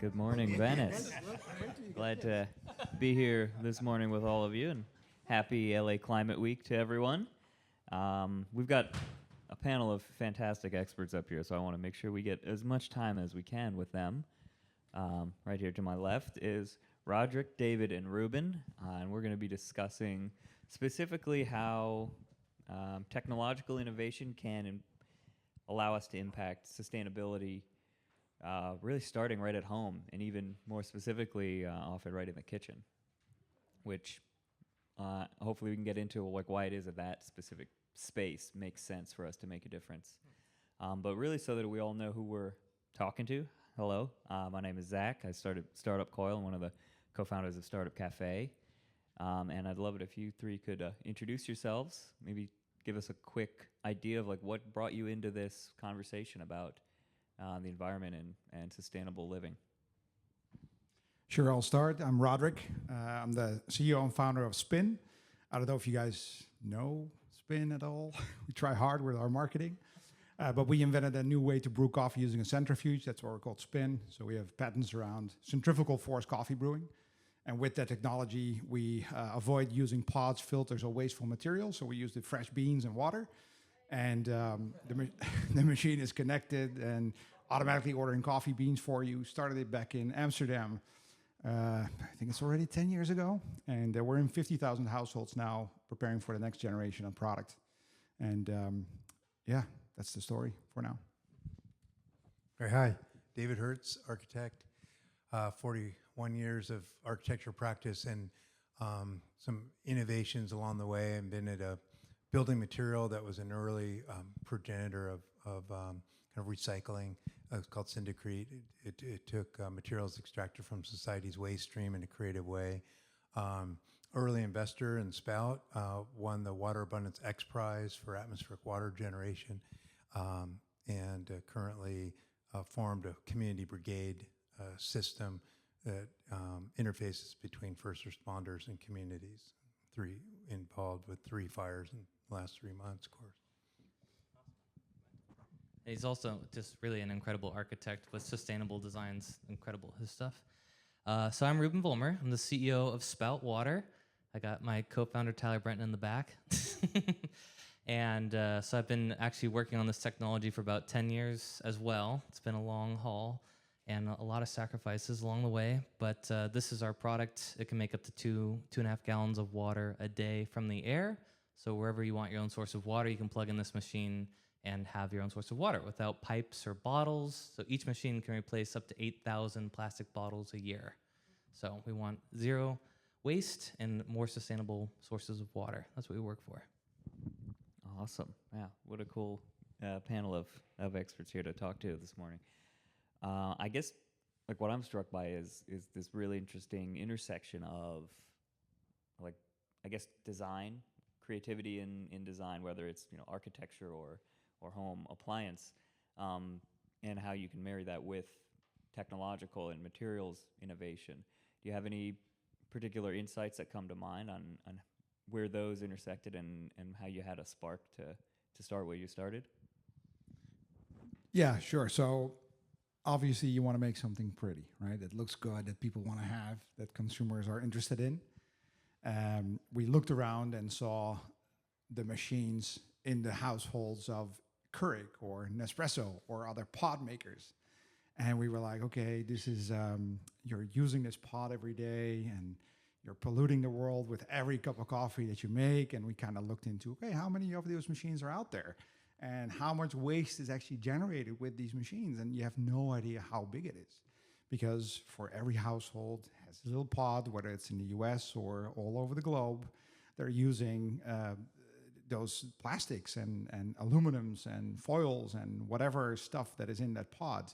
Good morning, Venice. Glad to be here this morning with all of you, and happy LA Climate Week to everyone. We've got a panel of fantastic experts up here, so I want to make sure we get as much time as we can with them. Right here to my left is Roderick, David, and Ruben, and we're going to be discussing specifically how technological innovation can allow us to impact sustainability, really starting right at home, and even more specifically, often right in the kitchen, which hopefully we can get into like why it is that specific space makes sense for us to make a difference. But really so that we all know who we're talking to. Hello, my name is Zach. I started Startup Coil, and one of the co-founders of Startup Cafe. And I'd love it if you three could introduce yourselves, maybe give us a quick idea of like what brought you into this conversation about the environment and sustainable living. Sure, I'll start. I'm Roderick. I'm the CEO and founder of Spinn. I don't know if you guys know Spinn at all. We try hard with our marketing. But we invented a new way to brew coffee using a centrifuge. That's what we're called Spinn. So we have patents around centrifugal force coffee brewing. And with that technology, we avoid using pods, filters, or wasteful materials. So we use the fresh beans and water. And the machine is connected and automatically ordering coffee beans for you. Started it back in Amsterdam. I think it's already 10 years ago. And we're in 50,000 households now, preparing for the next generation of product. And yeah, that's the story for now. Hi, David Hertz, architect, 41 years of architecture practice and some innovations along the way. I've been at a building material that was an early progenitor of kind of recycling. It's called Syndesis. It took materials extracted from society's waste stream in a creative way. Early investor in Spout, won the Water Abundance X Prize for atmospheric water generation, and currently formed a community brigade system that interfaces between first responders and communities. Involved with 3 fires in the last 3 months, of course. He's also just really an incredible architect with sustainable designs, incredible his stuff. So I'm Ruben Volmer. I'm the CEO of Spout Water. I got my co-founder Tyler Brenton in the back. And so I've been actually working on this technology for about 10 years as well. It's been a long haul and a lot of sacrifices along the way, but this is our product. It can make up to 2.5 gallons of water a day from the air. So wherever you want your own source of water, you can plug in this machine and have your own source of water without pipes or bottles. So each machine can replace up to 8,000 plastic bottles a year. So we want zero waste and more sustainable sources of water. That's what we work for. Awesome. Yeah, what a cool panel of experts here to talk to this morning. I guess like what I'm struck by is this really interesting intersection of like, I guess, design, creativity in design, whether it's architecture or home appliance, and how you can marry that with technological and materials innovation. Do you have any particular insights that come to mind on where those intersected and how you had a spark to start where you started? Yeah, sure. So obviously you want to make something pretty, right? That looks good, that people want to have, that consumers are interested in. We looked around and saw the machines in the households of Keurig or Nespresso or other pod makers. And we were like, okay, this is, you're using this pod every day and you're polluting the world with every cup of coffee that you make. And we kind of looked into, okay, how many of those machines are out there? And how much waste is actually generated with these machines? And you have no idea how big it is. Because for every household has a little pod, whether it's in the US or all over the globe, they're using those plastics and aluminums and foils and whatever stuff that is in that pod.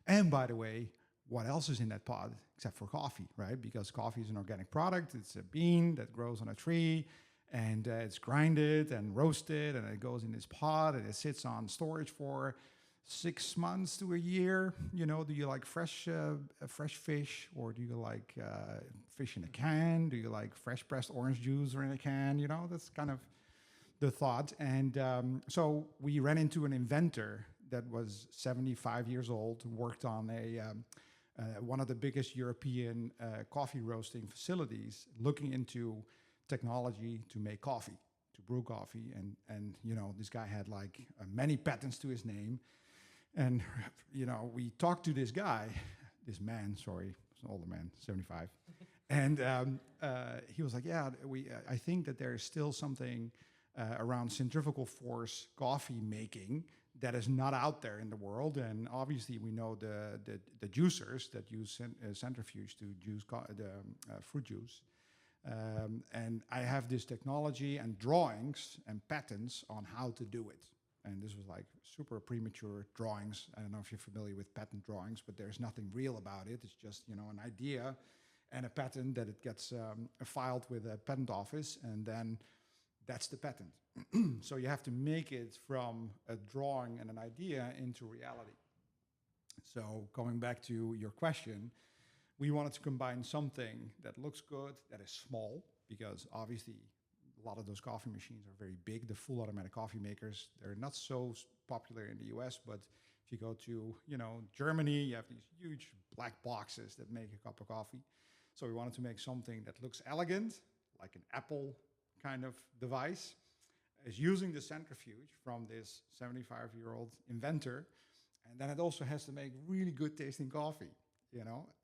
And by the way, what else is in that pod except for coffee, right? Because coffee is an organic product. It's a bean that grows on a tree, and it's grinded and roasted, and it goes in this pod, and it sits on storage for 6 months to a year. Do you like fresh fish, or do you like fish in a can? Do you like fresh pressed orange juice or in a can? That's kind of the thought. And so we ran into an inventor that was 75 years old, worked on one of the biggest European coffee roasting facilities, looking into technology to make coffee, to brew coffee. And this guy had like many patents to his name. And, we talked to this man, he's an older man, 75. And he was like, yeah, I think that there is still something around centrifugal force coffee making that is not out there in the world. And obviously we know the juicers that use centrifuge to juice fruit juice. And I have this technology and drawings and patents on how to do it. And this was like super premature drawings. I don't know if you're familiar with patent drawings, but there's nothing real about it. It's just, an idea and a patent that it gets filed with a patent office, and then that's the patent. So you have to make it from a drawing and an idea into reality. So going back to your question, we wanted to combine something that looks good, that is small, because obviously a lot of those coffee machines are very big. The full automatic coffee makers, they're not so popular in the US, but if you go to, Germany, you have these huge black boxes that make a cup of coffee. So we wanted to make something that looks elegant, like an Apple kind of device, is using the centrifuge from this 75-year-old inventor. And then it also has to make really good tasting coffee,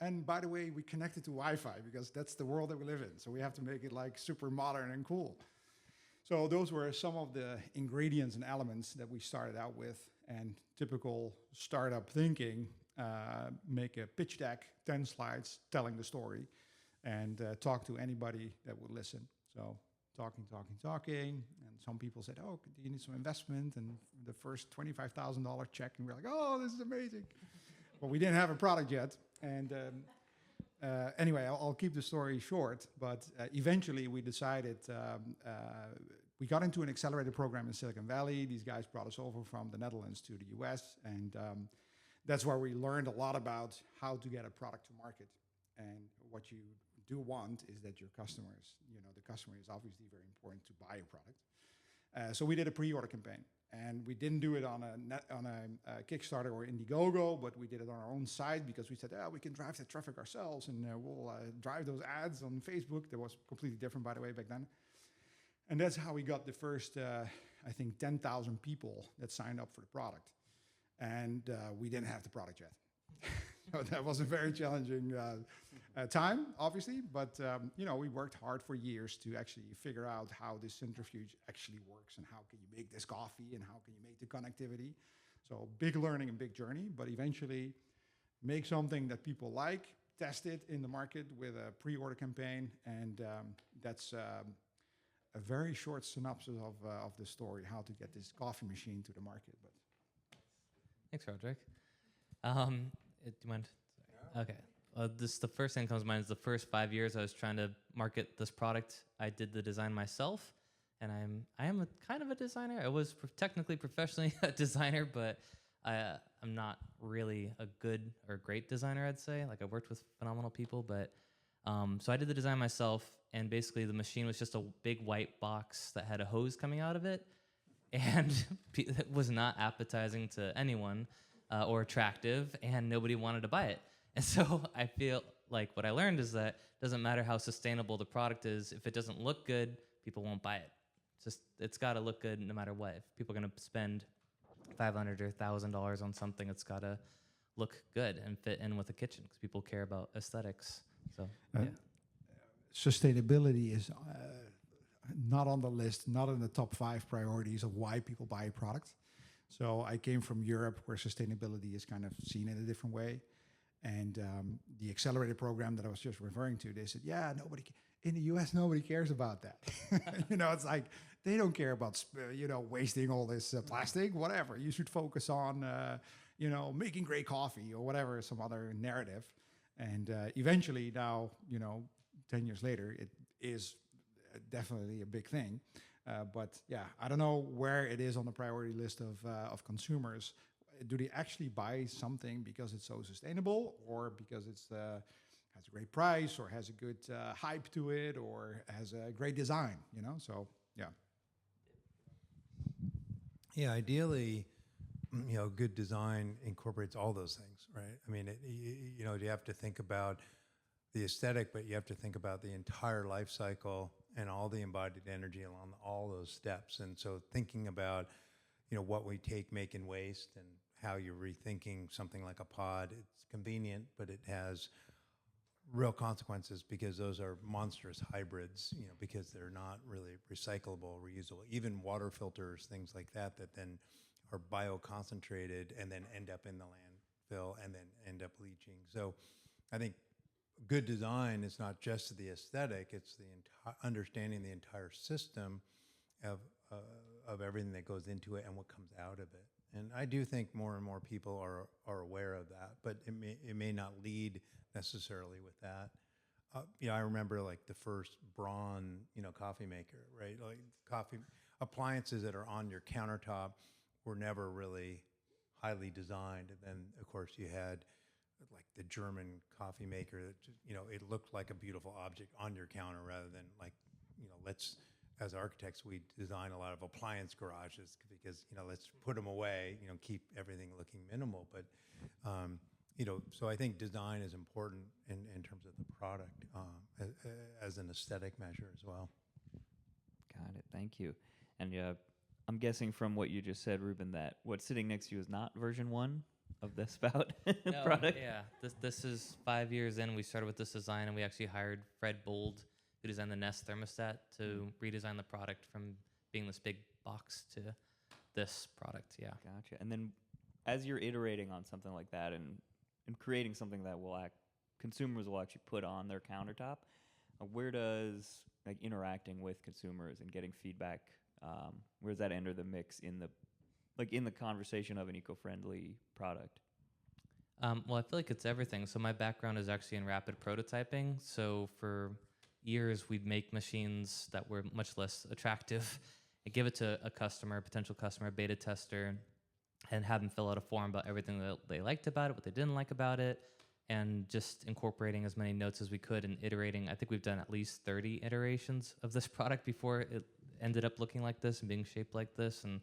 And by the way, we connect it to Wi-Fi because that's the world that we live in. So we have to make it like super modern and cool. So those were some of the ingredients and elements that we started out with. And typical startup thinking, make a pitch deck, 10 slides telling the story, and talk to anybody that would listen. So talking. And some people said, oh, do you need some investment? And the first $25,000 check, and we're like, oh, this is amazing. Well, we didn't have a product yet. And anyway, I'll keep the story short, but eventually we decided, we got into an accelerated program in Silicon Valley. These guys brought us over from the Netherlands to the US, and that's where we learned a lot about how to get a product to market. And what you do want is that your customers, the customer is obviously very important to buy a product. So we did a pre-order campaign. And we didn't do it on a Kickstarter or Indiegogo, but we did it on our own site because we said, we can drive the traffic ourselves, and we'll drive those ads on Facebook. That was completely different, by the way, back then. And that's how we got the first, 10,000 people that signed up for the product. And we didn't have the product yet. So that was a very challenging time, obviously. But, we worked hard for years to actually figure out how this centrifuge actually works and how can you make this coffee and how can you make the connectivity. So big learning and big journey, but eventually make something that people like, test it in the market with a pre-order campaign. And that's a very short synopsis of the story, how to get this coffee machine to the market. But Thanks, Roderick. Do you mind? Yeah. Okay. The first thing that comes to mind is the first 5 years I was trying to market this product. I did the design myself, and I am a kind of a designer. I was technically professionally a designer, but I'm not really a good or great designer, I'd say. Like, I worked with phenomenal people, but so I did the design myself, and basically the machine was just a big white box that had a hose coming out of it, and it was not appetizing to anyone. Or attractive, and nobody wanted to buy it. And so I feel like what I learned is that it doesn't matter how sustainable the product is, if it doesn't look good, people won't buy it. It's got to look good no matter what. If people are going to spend $500 or $1,000 on something, it's got to look good and fit in with the kitchen because people care about aesthetics. So yeah. Sustainability is not on the list, not in the top 5 priorities of why people buy a product. So I came from Europe, where sustainability is kind of seen in a different way. And the accelerated program that I was just referring to, they said, in the US, nobody cares about that. It's like, they don't care about, wasting all this plastic, whatever. You should focus on, making great coffee or whatever, some other narrative. And eventually now, 10 years later, it is definitely a big thing. But I don't know where it is on the priority list of consumers. Do they actually buy something because it's so sustainable, or because it's has a great price, or has a good hype to it, or has a great design? So yeah. Yeah, ideally, good design incorporates all those things, right? I mean, you have to think about the aesthetic, but you have to think about the entire life cycle and all the embodied energy along all those steps. And so thinking about, what we take, make, and waste, and how you're rethinking something like a pod, it's convenient, but it has real consequences because those are monstrous hybrids, because they're not really recyclable, reusable. Even water filters, things like that then are bioconcentrated and then end up in the landfill and then end up leaching. So I think good design is not just the aesthetic, it's the understanding the entire system of everything that goes into it and what comes out of it. And I do think more and more people are aware of that, but it may not lead necessarily with that. I remember like the first Braun, coffee maker, right? Like coffee appliances that are on your countertop were never really highly designed. And then of course you had like the German coffee maker that just, it looked like a beautiful object on your counter rather than like, as architects, we design a lot of appliance garages because, let's put them away, keep everything looking minimal. But, so I think design is important in terms of the product as an aesthetic measure as well. Got it. Thank you. And I'm guessing from what you just said, Ruben, that what's sitting next to you is not version 1 of the Spout No, product? Yeah, this is 5 years in. We started with this design, and we actually hired Fred Bold, who designed the Nest thermostat, to redesign the product from being this big box to this product. Yeah. Gotcha. And then as you're iterating on something like that and creating something that consumers will actually put on their countertop, where does like interacting with consumers and getting feedback, where does that enter the mix in the conversation of an eco-friendly product? Well, I feel like it's everything. So my background is actually in rapid prototyping. So for years, we'd make machines that were much less attractive and give it to a potential customer, beta tester, and have them fill out a form about everything that they liked about it, what they didn't like about it, and just incorporating as many notes as we could and iterating. I think we've done at least 30 iterations of this product before it ended up looking like this and being shaped like this and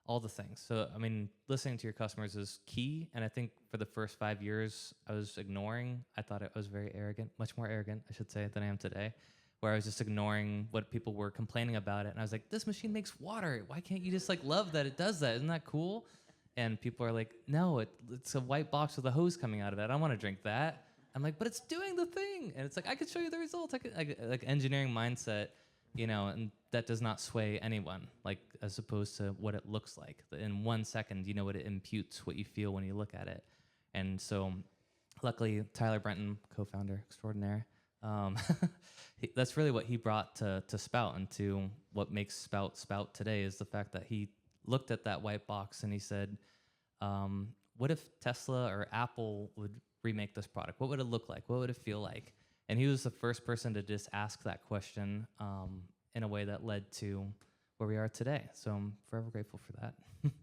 all the things. So, I mean, listening to your customers is key. And I think for the first 5 years, I was ignoring. I thought I was very arrogant, much more arrogant, I should say, than I am today, where I was just ignoring what people were complaining about it. And I was like, this machine makes water. Why can't you just like love that it does that? Isn't that cool? And people are like, no, it's a white box with a hose coming out of it. I don't want to drink that. I'm like, but it's doing the thing. And it's like, I could show you the results. Like engineering mindset, and that does not sway anyone, like as opposed to what it looks like. In 1 second, you know what it imputes, what you feel when you look at it. And so luckily, Tyler Brenton, co-founder extraordinaire, that's really what he brought to Spout, and to what makes Spout today is the fact that he looked at that white box and he said, what if Tesla or Apple would remake this product? What would it look like? What would it feel like? And he was the first person to just ask that question in a way that led to where we are today. So I'm forever grateful for that. Very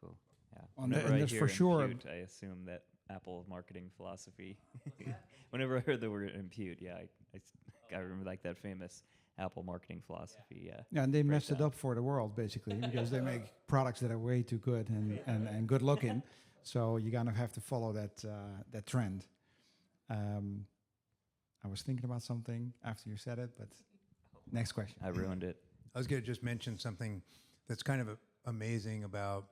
cool. Yeah. And Whenever I that's hear for sure. impute, I assume that Apple marketing philosophy. Whenever I heard the word impute, I remember like that famous Apple marketing philosophy. Yeah. Yeah, and they messed it up for the world basically because they make products that are way too good and good looking. So you kind of have to follow that trend. I was thinking about something after you said it, but next question. I ruined it. I was going to just mention something that's kind of amazing about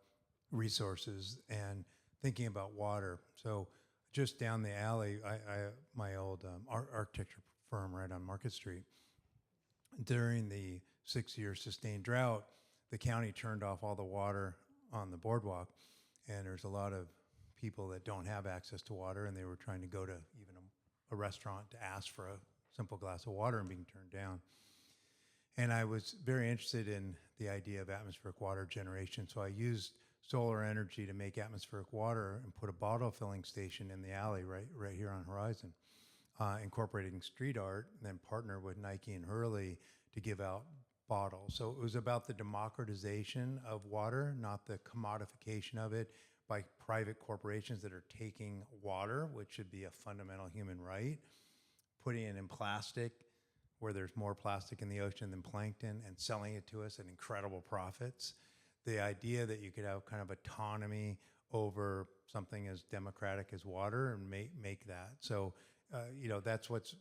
resources and thinking about water. So just down the alley, my old architecture firm right on Market Street, during the 6-year sustained drought, the county turned off all the water on the boardwalk, and there's a lot of people that don't have access to water, and they were trying to go to even a restaurant to ask for a simple glass of water and being turned down. And I was very interested in the idea of atmospheric water generation, so I used solar energy to make atmospheric water and put a bottle filling station in the alley right here on Horizon, incorporating street art, and then partner with Nike and Hurley to give out bottles. So it was about the democratization of water, not the commodification of it by private corporations that are taking water, which should be a fundamental human right, putting it in plastic, where there's more plastic in the ocean than plankton, and selling it to us at incredible profits. the idea that you could have kind of autonomy over something as democratic as water and make that. So, that's what's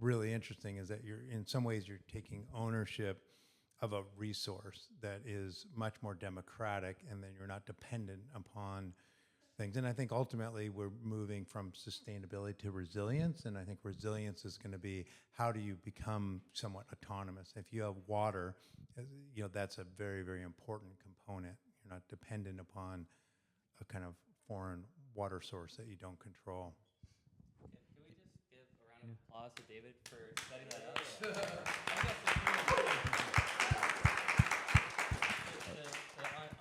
really interesting, is that in some ways you're taking ownership of a resource that is much more democratic, and then you're not dependent upon things. And I think ultimately we're moving from sustainability to resilience, and I think resilience is going to be, how do you become somewhat autonomous? If you have water, that's a very, very important component. You're not dependent upon a kind of foreign water source that you don't control. Can we just give a round of applause to David for setting that up?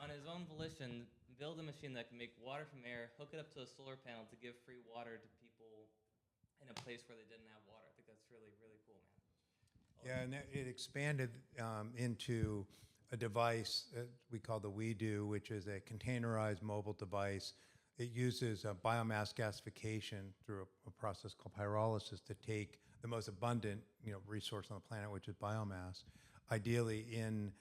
On his own volition, build a machine that can make water from air, hook it up to a solar panel to give free water to people in a place where they didn't have water. I think that's really, really cool, man. Yeah, and it expanded into a device we call the WeDo, which is a containerized mobile device. It uses biomass gasification through a process called pyrolysis to take the most abundant resource on the planet, which is biomass, ideally in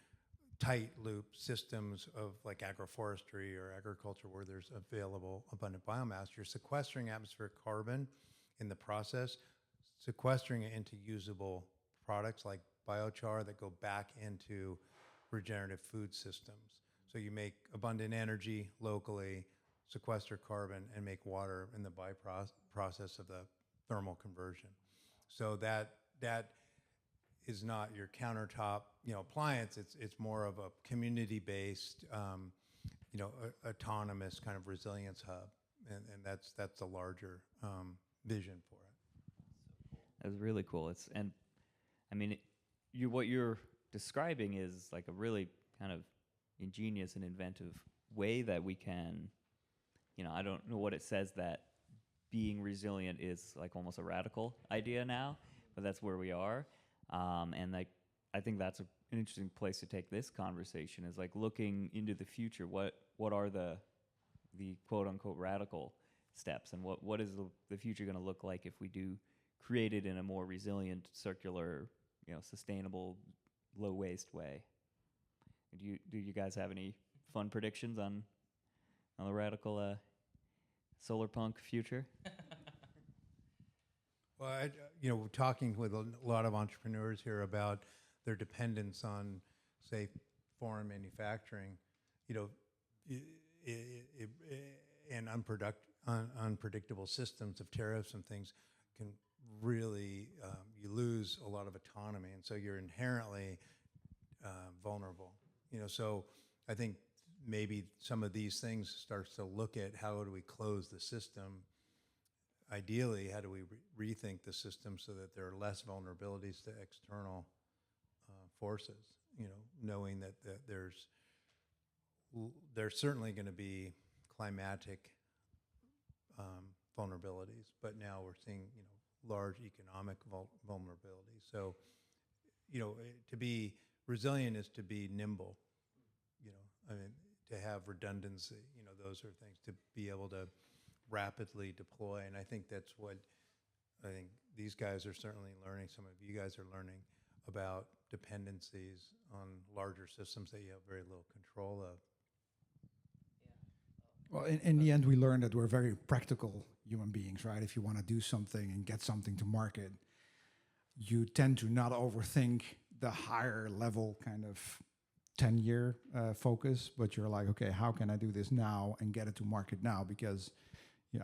tight loop systems of like agroforestry or agriculture where there's available abundant biomass. You're sequestering atmospheric carbon in the process, sequestering it into usable products like biochar that go back into regenerative food systems. So you make abundant energy locally, sequester carbon, and make water in the process of the thermal conversion. So that is not your countertop, appliance. It's more of a community-based, autonomous kind of resilience hub, and that's a larger vision for it. That's really cool. What you're describing is like a really kind of ingenious and inventive way that we can, I don't know what it says that being resilient is like almost a radical idea now, but that's where we are. And I think that's an interesting place to take this conversation, is like looking into the future. What are the quote unquote radical steps, and what is the future going to look like if we do create it in a more resilient, circular, sustainable, low waste way? Do you guys have any fun predictions on the radical solar punk future? Well, we're talking with a lot of entrepreneurs here about their dependence on, say, foreign manufacturing, and unpredictable systems of tariffs and things can really, you lose a lot of autonomy, and so you're inherently vulnerable. So I think maybe some of these things starts to look at how do we close the system. Ideally, how do we rethink the system so that there are less vulnerabilities to external forces? Knowing that there's certainly going to be climatic vulnerabilities, but now we're seeing large economic vulnerabilities. So, to be resilient is to be nimble. To have redundancy. Those are things, to be able to rapidly deploy, and I think that's what I think these guys are certainly learning. Some of you guys are learning about dependencies on larger systems that you have very little control of. Well, in the end, we learned that we're very practical human beings, right? If you want to do something and get something to market, you tend to not overthink the higher level kind of 10-year focus, but you're like, okay, how can I do this now and get it to market now? Because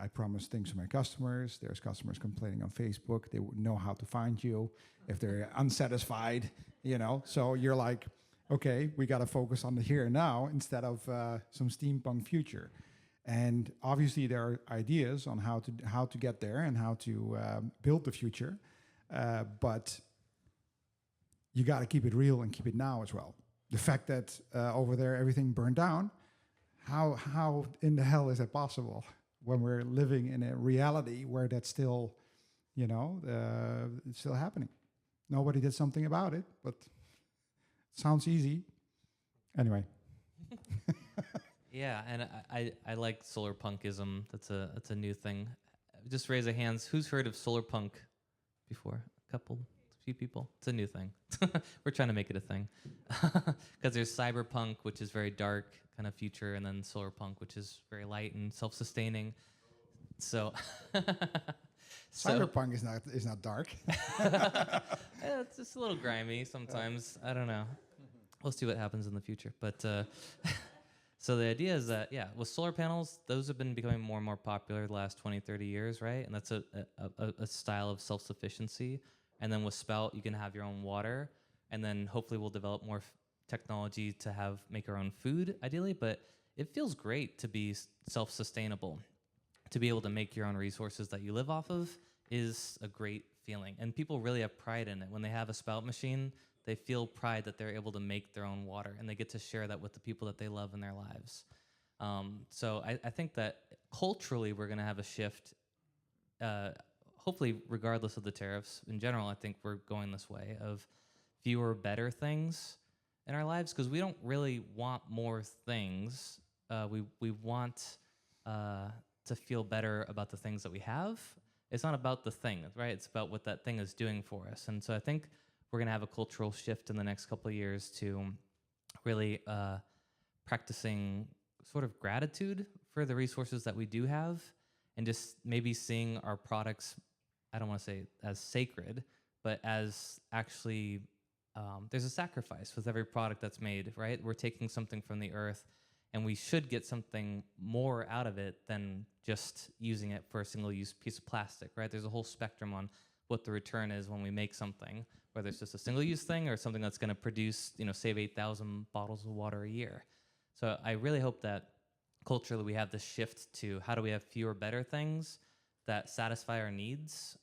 I promise things to my customers. There's customers complaining on Facebook. They would know how to find you if they're unsatisfied, So you're like, okay, we got to focus on the here and now instead of some steampunk future. And obviously there are ideas on how to get there and how to build the future, but you got to keep it real and keep it now as well. The fact that over there everything burned down, how in the hell is that possible when we're living in a reality where that's still, it's still happening? Nobody did something about it, but it sounds easy. Anyway. Yeah, and I like solar punkism. That's a new thing. Just raise a hands. Who's heard of solar punk before? A couple few people. It's a new thing. We're trying to make it a thing. Because there's cyberpunk, which is very dark kind of future, and then solar punk, which is very light and self-sustaining. So, Cyberpunk is not dark. yeah, it's just a little grimy sometimes. I don't know. We'll see what happens in the future. But so the idea is that, yeah, with solar panels, those have been becoming more and more popular the last 20, 30 years, right? And that's a style of self-sufficiency. And then with Spout, you can have your own water. And then hopefully we'll develop more technology to make our own food, ideally. But it feels great to be self-sustainable. To be able to make your own resources that you live off of is a great feeling. And people really have pride in it. When they have a Spout machine, they feel pride that they're able to make their own water, and they get to share that with the people that they love in their lives. So I think that culturally we're going to have a shift, hopefully regardless of the tariffs. In general, I think we're going this way of fewer, better things in our lives, because we don't really want more things. We want to feel better about the things that we have. It's not about the thing, right? It's about what that thing is doing for us. And so I think we're going to have a cultural shift in the next couple of years to really practicing sort of gratitude for the resources that we do have, and just maybe seeing our products, I don't want to say as sacred, but as actually there's a sacrifice with every product that's made, right? We're taking something from the earth, and we should get something more out of it than just using it for a single-use piece of plastic, right? There's a whole spectrum on what the return is when we make something, whether it's just a single-use thing or something that's going to produce, save 8,000 bottles of water a year. So I really hope that culturally we have this shift to how do we have fewer, better things that satisfy our needs,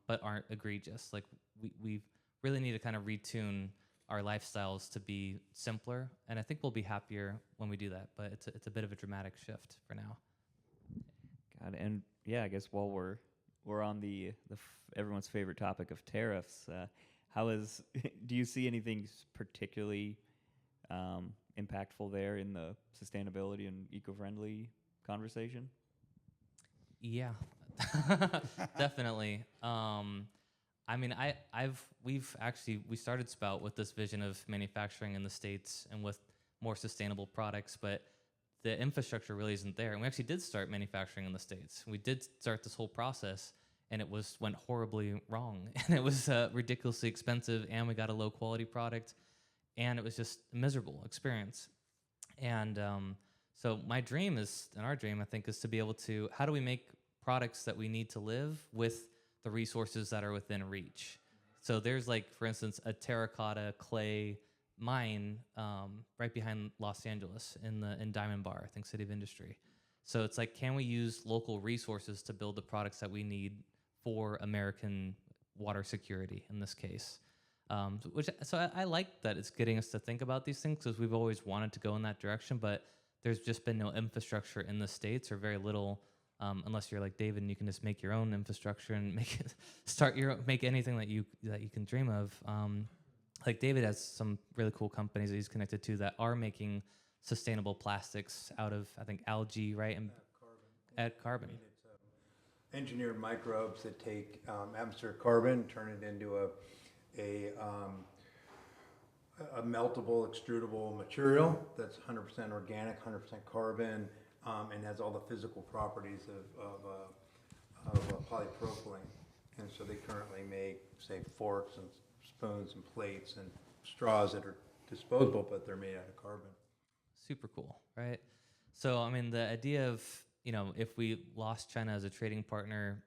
but aren't egregious. Like we really need to kind of retune our lifestyles to be simpler, and I think we'll be happier when we do that. But it's a bit of a dramatic shift for now. God, and yeah, I guess while we're on the everyone's favorite topic of tariffs, do you see anything particularly impactful there in the sustainability and eco-friendly conversation? Yeah, definitely. I mean, we started Spout with this vision of manufacturing in the States and with more sustainable products, but the infrastructure really isn't there. And we actually did start manufacturing in the States. We did start this whole process, and it went horribly wrong. And it was ridiculously expensive, and we got a low quality product, and it was just a miserable experience. And so our dream, I think, is to be able to, how do we make products that we need to live with the resources that are within reach? So there's, like, for instance, a terracotta clay mine right behind Los Angeles in Diamond Bar, I think, City of Industry. So it's like, can we use local resources to build the products that we need for American water security in this case? So I like that it's getting us to think about these things, because we've always wanted to go in that direction, but there's just been no infrastructure in the States, or very little, unless you're like David and you can just make your own infrastructure and make anything that you can dream of. Like David has some really cool companies that he's connected to that are making sustainable plastics out of, I think, algae, right? And add carbon. I mean, it's engineered microbes that take atmospheric carbon, turn it into a meltable, extrudable material that's 100% organic, 100% carbon, and has all the physical properties of polypropylene. And so they currently make, say, forks and spoons and plates and straws that are disposable, but they're made out of carbon. Super cool, right? So, I mean, the idea of, if we lost China as a trading partner,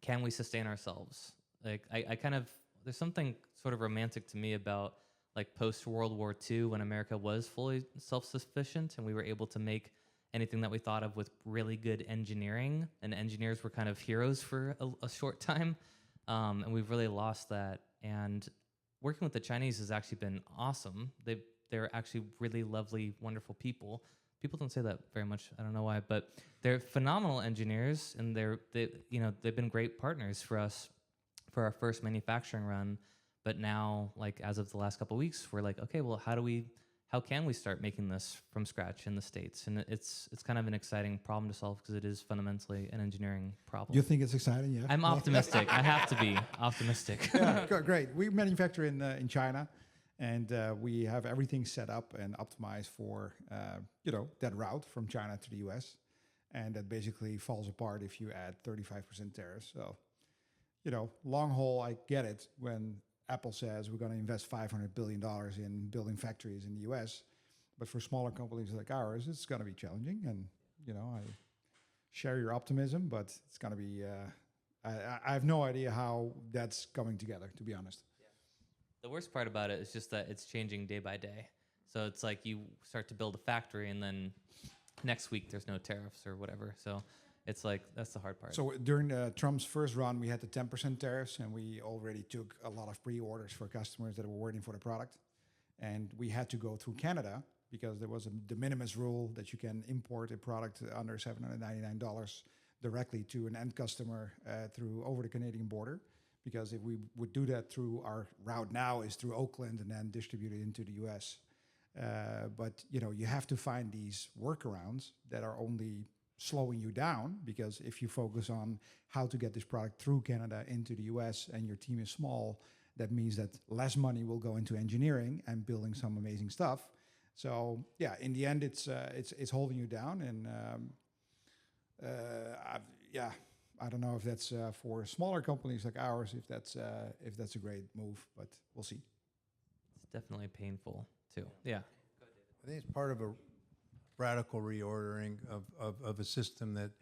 can we sustain ourselves? Like, I kind of, there's something sort of romantic to me about, like, post-World War II, when America was fully self-sufficient and we were able to make anything that we thought of with really good engineering, and engineers were kind of heroes for a short time, and we've really lost that. And working with the Chinese has actually been awesome. They're actually really lovely, wonderful people. People don't say that very much. I don't know why, but they're phenomenal engineers, and they've been great partners for us for our first manufacturing run. But now, like, as of the last couple of weeks, we're like, okay, well, how do we how can we start making this from scratch in the States? And it's kind of an exciting problem to solve because it is fundamentally an engineering problem. You think it's exciting? Yeah. I'm optimistic. I have to be optimistic. Yeah, great. We manufacture in China, and we have everything set up and optimized for that route from China to the US, and that basically falls apart if you add 35% tariffs. So, long haul, I get it when Apple says we're going to invest $500 billion in building factories in the US, but for smaller companies like ours, it's going to be challenging. And I share your optimism, but it's going to be. I have no idea how that's coming together, to be honest. The worst part about it is just that it's changing day by day. So it's like you start to build a factory and then next week there's no tariffs or whatever. So it's like, that's the hard part. So during Trump's first run, we had the 10% tariffs, and we already took a lot of pre-orders for customers that were waiting for the product. And we had to go through Canada because there was a de minimis rule that you can import a product under $799 directly to an end customer over the Canadian border. Because if we would do that through our route now is through Oakland and then distribute it into the US. But you have to find these workarounds that are only slowing you down, because if you focus on how to get this product through Canada into the US and your team is small, that means that less money will go into engineering and building some amazing stuff. So yeah, in the end, it's holding you down, and I don't know if that's for smaller companies like ours, if that's a great move, but we'll see. It's definitely painful too. Yeah. I think it's part of a radical reordering of a system that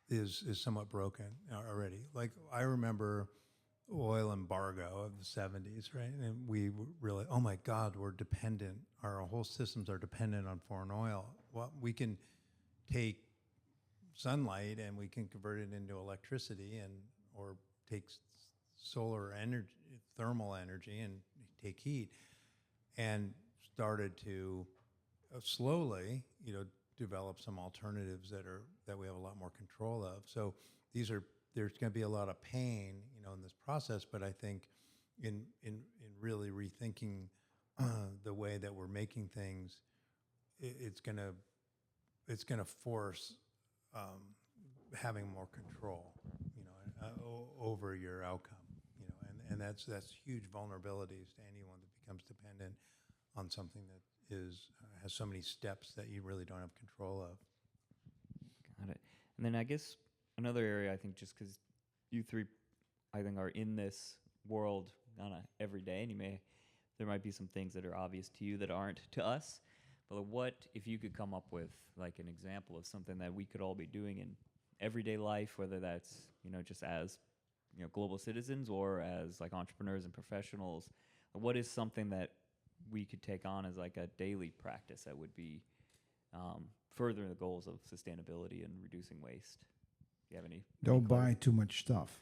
is somewhat broken already. Like, I remember oil embargo of the 70s, right? And we really, oh my God, we're dependent. Our whole systems are dependent on foreign oil. Well, we can take sunlight and we can convert it into electricity, or take solar energy, thermal energy, and take heat, and started to slowly, develop some alternatives that we have a lot more control of. So there's going to be a lot of pain, in this process. But I think in really rethinking the way that we're making things, it's going to force having more control, over your outcome, and that's huge vulnerabilities to anyone that becomes dependent on something that has so many steps that you really don't have control of. Got it. And then I guess another area, I think, just because you three, I think, are in this world on a every day, and there might be some things that are obvious to you that aren't to us. But what if you could come up with like an example of something that we could all be doing in everyday life, whether that's just as global citizens or as like entrepreneurs and professionals? What is something that we could take on as like a daily practice that would be furthering the goals of sustainability and reducing waste? Do you have any? Don't buy too much stuff.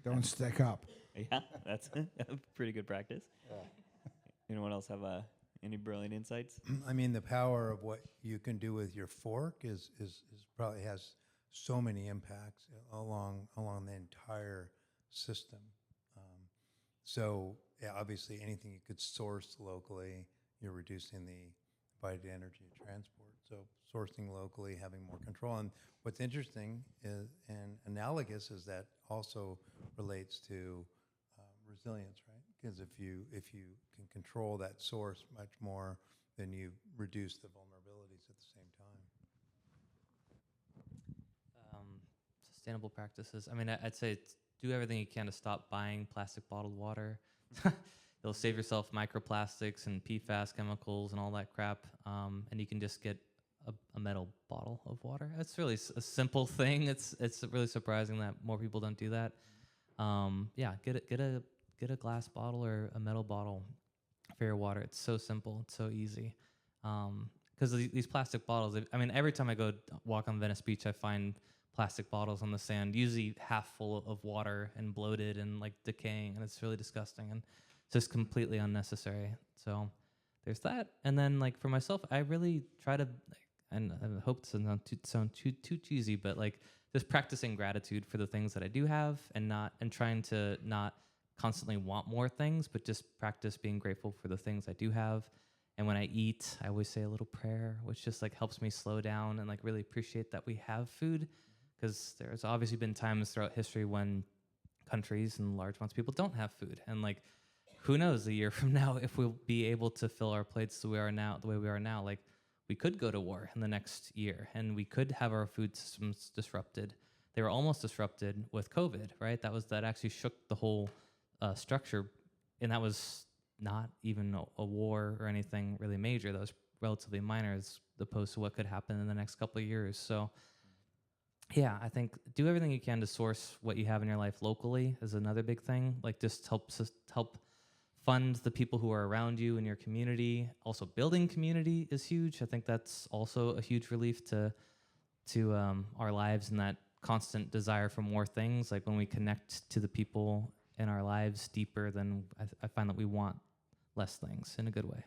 Don't stack up. Yeah, that's a pretty good practice. Anyone else have any brilliant insights? I mean, the power of what you can do with your fork is probably has so many impacts along the entire system. So yeah, obviously anything you could source locally, you're reducing the divided energy of transport. So sourcing locally, having more control. And what's interesting is, and analogous, is that also relates to resilience, right? Because if you can control that source much more, then you reduce the vulnerabilities at the same time. Sustainable practices. I mean, I'd say do everything you can to stop buying plastic bottled water. It'll save yourself microplastics and PFAS chemicals and all that crap. And you can just get a metal bottle of water. It's really a simple thing. It's really surprising that more people don't do that. Get a glass bottle or a metal bottle for your water. It's so simple. It's so easy. Because these plastic bottles, I mean, every time I go walk on Venice Beach, I find plastic bottles on the sand, usually half full of water and bloated and like decaying, and it's really disgusting and just completely unnecessary. So there's that. And then like for myself, I really try to, and I hope this doesn't sound too cheesy, but like just practicing gratitude for the things that I do have, and trying to not constantly want more things, but just practice being grateful for the things I do have. And when I eat, I always say a little prayer, which just like helps me slow down and like really appreciate that we have food. Because there's obviously been times throughout history when countries and large amounts of people don't have food. And like, who knows a year from now if we'll be able to fill our plates the way we are now. Like, we could go to war in the next year, and we could have our food systems disrupted. They were almost disrupted with COVID, right? That actually shook the whole structure, and that was not even a war or anything really major. That was relatively minor as opposed to what could happen in the next couple of years. So yeah, I think do everything you can to source what you have in your life locally is another big thing. Like, just help fund the people who are around you in your community. Also, building community is huge. I think that's also a huge relief to our lives, and that constant desire for more things. Like, when we connect to the people in our lives deeper, then I find that we want less things in a good way.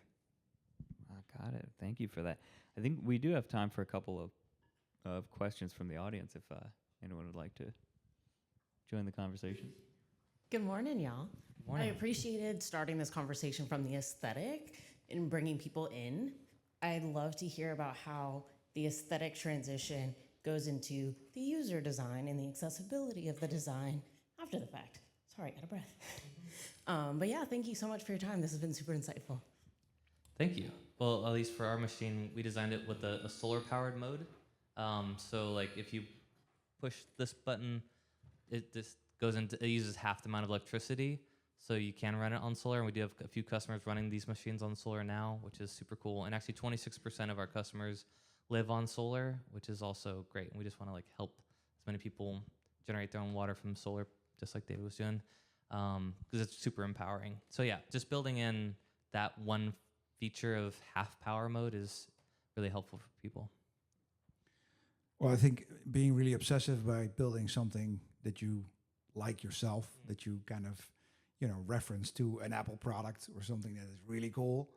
I got it. Thank you for that. I think we do have time for a couple of questions from the audience if anyone would like to join the conversation. Good morning, y'all. Morning. I appreciated starting this conversation from the aesthetic and bringing people in. I'd love to hear about how the aesthetic transition goes into the user design and the accessibility of the design after the fact. Sorry, out of breath. But yeah, thank you so much for your time. This has been super insightful. Thank you. Well, at least for our machine, we designed it with a solar-powered mode. So, like, if you push this button, it uses half the amount of electricity, so you can run it on solar. And we do have a few customers running these machines on solar now, which is super cool. And actually, 26% of our customers live on solar, which is also great. And we just want to like help as many people generate their own water from solar, just like David was doing, because it's super empowering. So yeah, just building in that one feature of half power mode is really helpful for people. Well, I think being really obsessive by building something that you like yourself, that you kind of, reference to an Apple product or something that is really cool,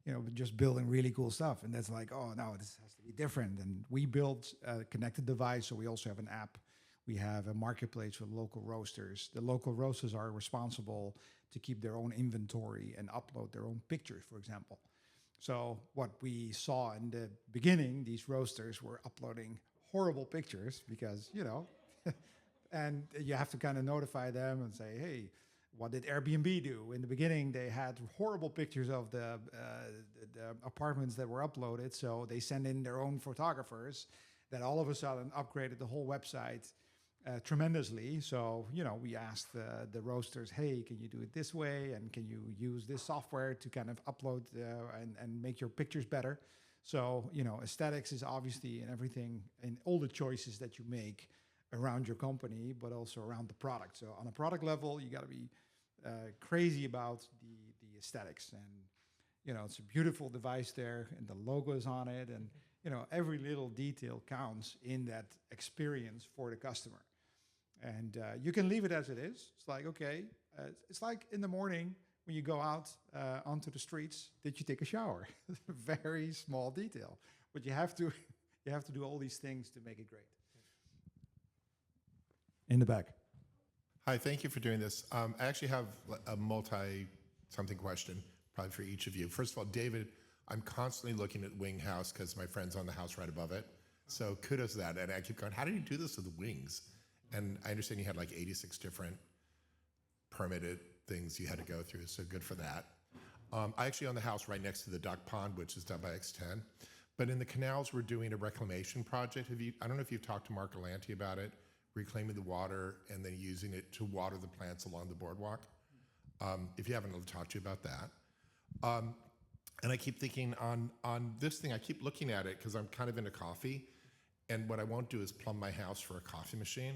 but just building really cool stuff. And that's like, oh, no, this has to be different. And we built a connected device, so we also have an app. We have a marketplace with local roasters. The local roasters are responsible to keep their own inventory and upload their own pictures, for example. So what we saw in the beginning, these roasters were uploading horrible pictures because, and you have to kind of notify them and say, hey, what did Airbnb do? In the beginning, they had horrible pictures of the apartments that were uploaded. So they send in their own photographers that all of a sudden upgraded the whole website tremendously. So, we asked the roasters, hey, can you do it this way? And can you use this software to kind of upload and make your pictures better? So, aesthetics is obviously in everything, in all the choices that you make around your company, but also around the product. So on a product level, you got to be crazy about the aesthetics. And, it's a beautiful device there, and the logo is on it. And, every little detail counts in that experience for the customer. And you can leave it as it is. It's like, okay, it's like in the morning when you go out onto the streets, did you take a shower? Very small detail, but you have to do all these things to make it great. In the back. Hi, thank you for doing this. I actually have a multi-something question, probably for each of you. First of all, David, I'm constantly looking at Wing House because my friend's on the house right above it. So kudos to that. And I keep going, how did you do this with the wings? And I understand you had like 86 different permitted things you had to go through, so good for that. I actually own the house right next to the duck pond, which is done by X10. But in the canals, we're doing a reclamation project. I don't know if you've talked to Mark Galanti about it, reclaiming the water and then using it to water the plants along the boardwalk. If you haven't, I'll talk to you about that. And I keep thinking on this thing, I keep looking at it because I'm kind of into coffee. And what I won't do is plumb my house for a coffee machine.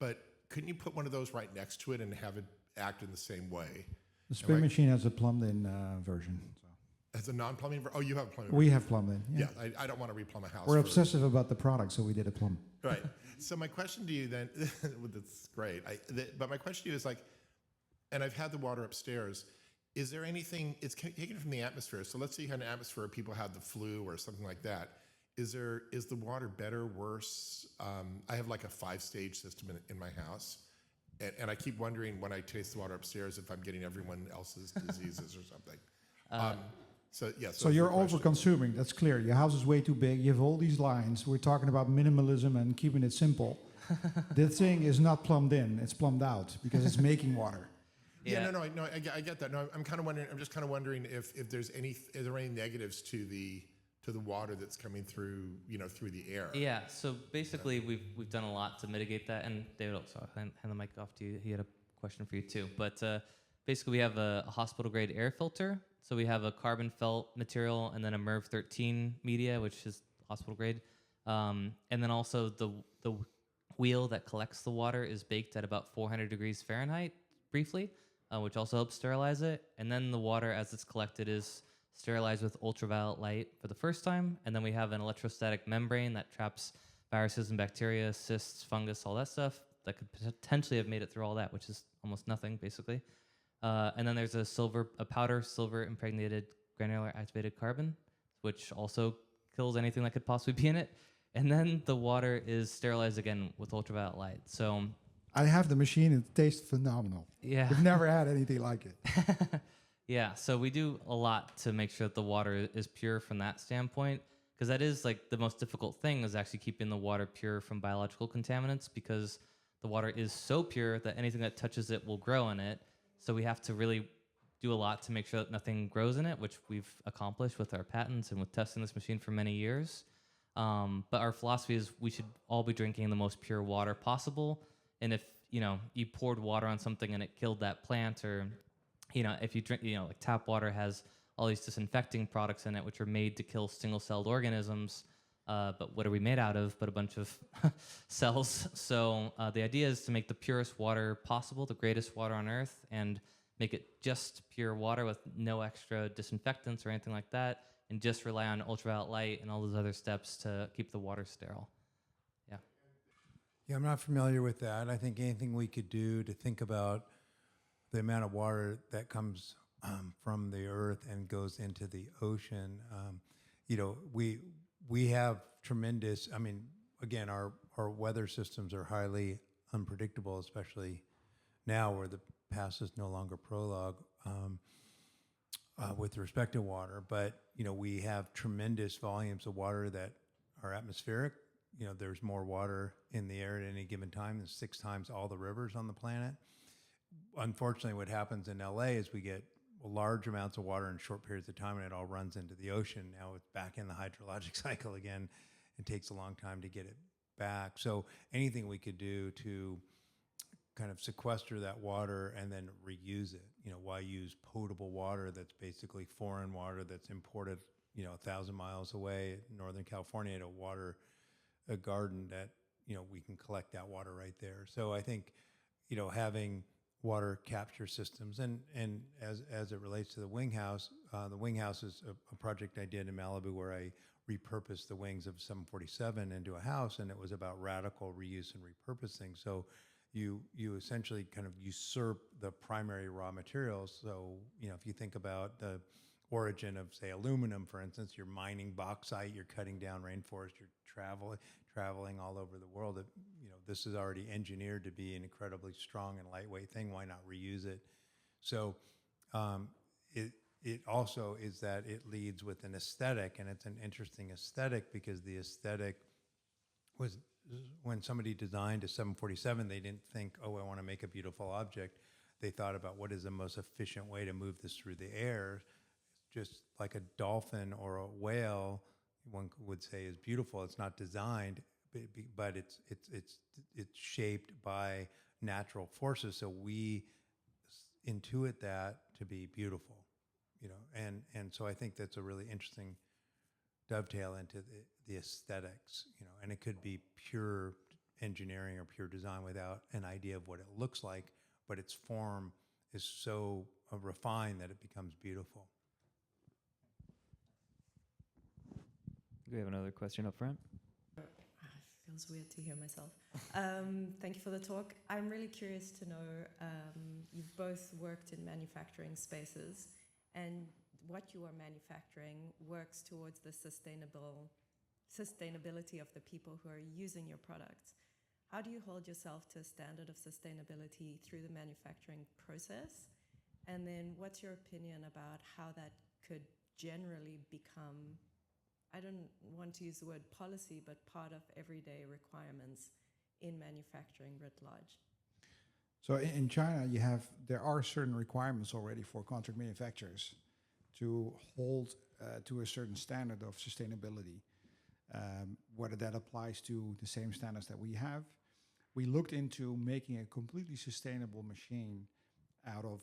But couldn't you put one of those right next to it and have it act in the same way? The Spinn machine has a plumbed-in version. So. As a non-plumbing, oh, you have a plumbing. We have plumbed-in. Yeah, I don't want to replumb a house. We're obsessive about the product, so we did a plumb. Right. So my question to you then, that's great. But my question to you is like, and I've had the water upstairs. Is there anything? It's taken from the atmosphere. So let's say you had an atmosphere where people had the flu or something like that. Is the water better, worse? I have like a 5-stage system in my house, and I keep wondering when I taste the water upstairs if I'm getting everyone else's diseases or something. So yes. So you're over-consuming, that's clear. Your house is way too big. You have all these lines. We're talking about minimalism and keeping it simple. The thing is not plumbed in, it's plumbed out because it's making water. Yeah, I get that. No, I'm kind of wondering. I'm just kind of wondering if there's are there any negatives to the water that's coming through, through the air? Yeah. So basically, we've done a lot to mitigate that. And David, I'll hand the mic off to you. He had a question for you too. But basically, we have a hospital grade air filter. So we have a carbon felt material and then a MERV 13 media, which is hospital grade. And then also the wheel that collects the water is baked at about 400 degrees Fahrenheit briefly, which also helps sterilize it. And then the water, as it's collected, is sterilized with ultraviolet light for the first time. And then we have an electrostatic membrane that traps viruses and bacteria, cysts, fungus, all that stuff that could potentially have made it through all that, which is almost nothing, basically. And then there's a powder silver impregnated granular activated carbon, which also kills anything that could possibly be in it. And then the water is sterilized again with ultraviolet light. So I have the machine, it tastes phenomenal. yeah, We've never had anything like it. yeah. So we do a lot to make sure that the water is pure from that standpoint, because that is like the most difficult thing is actually keeping the water pure from biological contaminants, because the water is so pure that anything that touches it will grow in it. So we have to really do a lot to make sure that nothing grows in it, which we've accomplished with our patents and with testing this machine for many years. But our philosophy is we should all be drinking the most pure water possible. And if, you poured water on something and it killed that plant, or, if you drink, like tap water has all these disinfecting products in it, which are made to kill single-celled organisms. But what are we made out of but a bunch of cells? So the idea is to make the purest water possible, the greatest water on earth, and make it just pure water with no extra disinfectants or anything like that, and just rely on ultraviolet light and all those other steps to keep the water sterile. Yeah. Yeah, I'm not familiar with that. I think anything we could do to think about the amount of water that comes from the earth and goes into the ocean, we have tremendous, again, our weather systems are highly unpredictable, especially now where the past is no longer prologue with respect to water. But, we have tremendous volumes of water that are atmospheric. There's more water in the air at any given time than 6 times all the rivers on the planet. Unfortunately, what happens in LA is we get large amounts of water in short periods of time, and it all runs into the ocean. Now it's back in the hydrologic cycle again. It takes a long time to get it back. So anything we could do to kind of sequester that water and then reuse it. Why use potable water that's basically foreign water that's imported, 1,000 miles away in Northern California to water a garden that, we can collect that water right there. So I think, having water capture systems, and as it relates to the wing house is a project I did in Malibu where I repurposed the wings of 747 into a house, and it was about radical reuse and repurposing. So you essentially kind of usurp the primary raw materials. So, if you think about the origin of, say, aluminum, for instance, you're mining bauxite, you're cutting down rainforest, you're traveling all over the world. This is already engineered to be an incredibly strong and lightweight thing. Why not reuse it? So it also is that it leads with an aesthetic, and it's an interesting aesthetic because the aesthetic was, when somebody designed a 747, they didn't think, I want to make a beautiful object. They thought about what is the most efficient way to move this through the air. Just like a dolphin or a whale, one would say is beautiful. It's not designed, but it's shaped by natural forces. So we intuit that to be beautiful, and so I think that's a really interesting dovetail into the aesthetics, and it could be pure engineering or pure design without an idea of what it looks like, but its form is so refined that it becomes beautiful. We have another question up front. Feels weird to hear myself. Thank you for the talk. I'm really curious to know, you've both worked in manufacturing spaces, and what you are manufacturing works towards the sustainability of the people who are using your products. how do you hold yourself to a standard of sustainability through the manufacturing process? And then what's your opinion about how that could generally become, I don't want to use the word policy, but part of everyday requirements in manufacturing writ large? So in China, there are certain requirements already for contract manufacturers to hold to a certain standard of sustainability. Whether that applies to the same standards that we have, we looked into making a completely sustainable machine out of,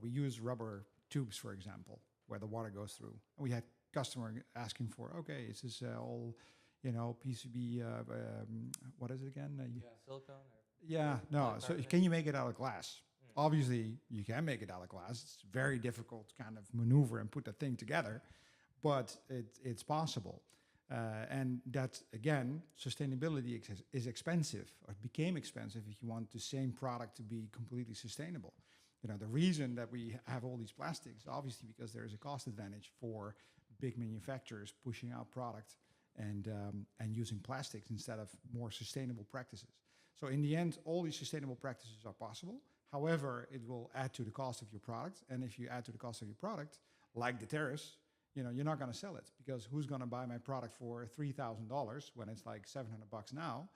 we use rubber tubes, for example, where the water goes through. And we had customer asking for, okay, is this all, PCB, what is it again? Silicone? Yeah, no. So can you make it out of glass? Obviously, you can make it out of glass. It's very difficult to kind of maneuver and put the thing together, but it's possible. And that, again, sustainability is expensive, or it became expensive if you want the same product to be completely sustainable. The reason that we have all these plastics, obviously, because there is a cost advantage for big manufacturers pushing out product and using plastics instead of more sustainable practices. So in the end, all these sustainable practices are possible. However, it will add to the cost of your product. And if you add to the cost of your product, like the terrace, you're not going to sell it, because who's going to buy my product for $3,000 when it's like $700 now?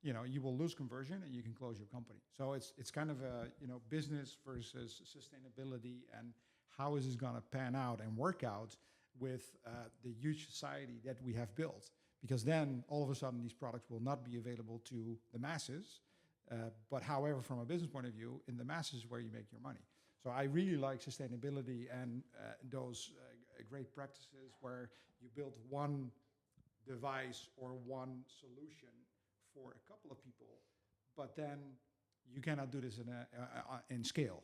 You will lose conversion and you can close your company. So it's kind of a business versus sustainability, and how is this going to pan out and work out with the huge society that we have built? Because then all of a sudden these products will not be available to the masses. But however, from a business point of view, in the masses is where you make your money. So I really like sustainability and those great practices where you build one device or one solution for a couple of people, but then you cannot do this in scale,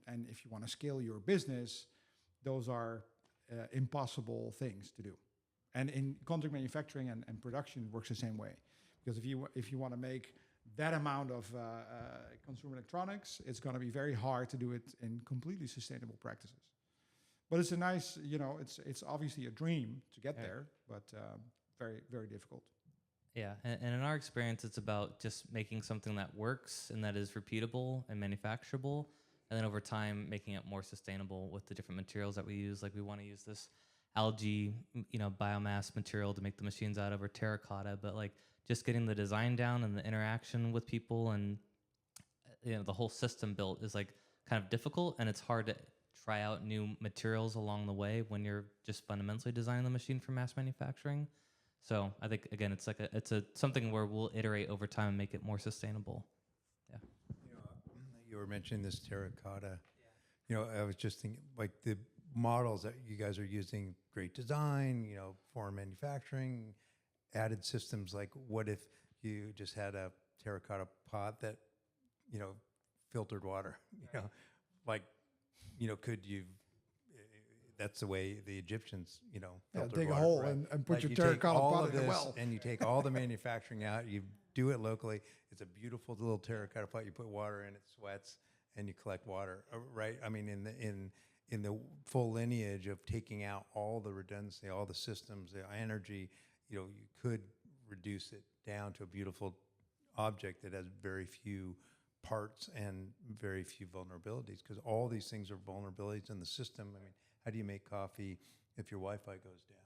and if you want to scale your business, those are impossible things to do. And in contract manufacturing and production, it works the same way. Because if you want to make that amount of consumer electronics, it's going to be very hard to do it in completely sustainable practices. But it's a nice, it's obviously a dream to get there, but very, very difficult. Yeah, and in our experience, it's about just making something that works and that is repeatable and manufacturable, and then over time making it more sustainable with the different materials that we use. Like we want to use this algae, biomass material to make the machines out of, or terracotta, but like just getting the design down and the interaction with people and the whole system built is like kind of difficult, and it's hard to try out new materials along the way when you're just fundamentally designing the machine for mass manufacturing. So I think, again, it's like something where we'll iterate over time and make it more sustainable. Yeah. You were mentioning this terracotta. I was just thinking, like the models that you guys are using, great design, foreign manufacturing, added systems. Like, what if you just had a terracotta pot that, filtered water? Could you? That's the way the Egyptians, filtered dig water, a hole right? and put Like your you take terracotta all pot of in the this well. and you take all the manufacturing out. You do it locally. It's a beautiful little terracotta pot. You put water in, it sweats, and you collect water, right? I mean, in the full lineage of taking out all the redundancy, all the systems, the energy, you could reduce it down to a beautiful object that has very few parts and very few vulnerabilities, because all these things are vulnerabilities in the system. I mean, how do you make coffee if your Wi-Fi goes down?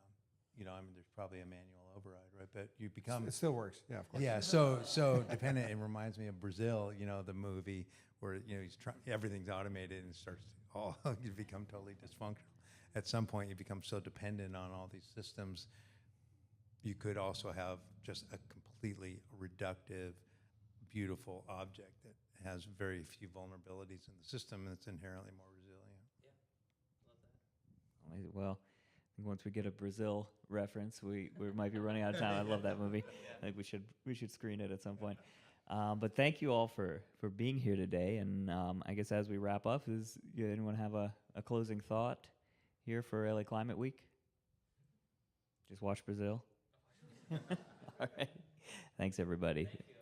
There's probably a manual override, right? But you become... It still works, yeah, of course. Yeah, so dependent, it reminds me of Brazil, the movie where, everything's automated and starts you become totally dysfunctional. At some point, you become so dependent on all these systems. You could also have just a completely reductive, beautiful object that has very few vulnerabilities in the system, and it's inherently more resilient. Yeah, love that. Well, I think once we get a Brazil reference, we might be running out of time. I love that movie. I think we should screen it at some point. But thank you all for being here today. And I guess as we wrap up, does anyone have a closing thought here for LA Climate Week? Just watch Brazil. All right. Thanks, everybody. Thank you.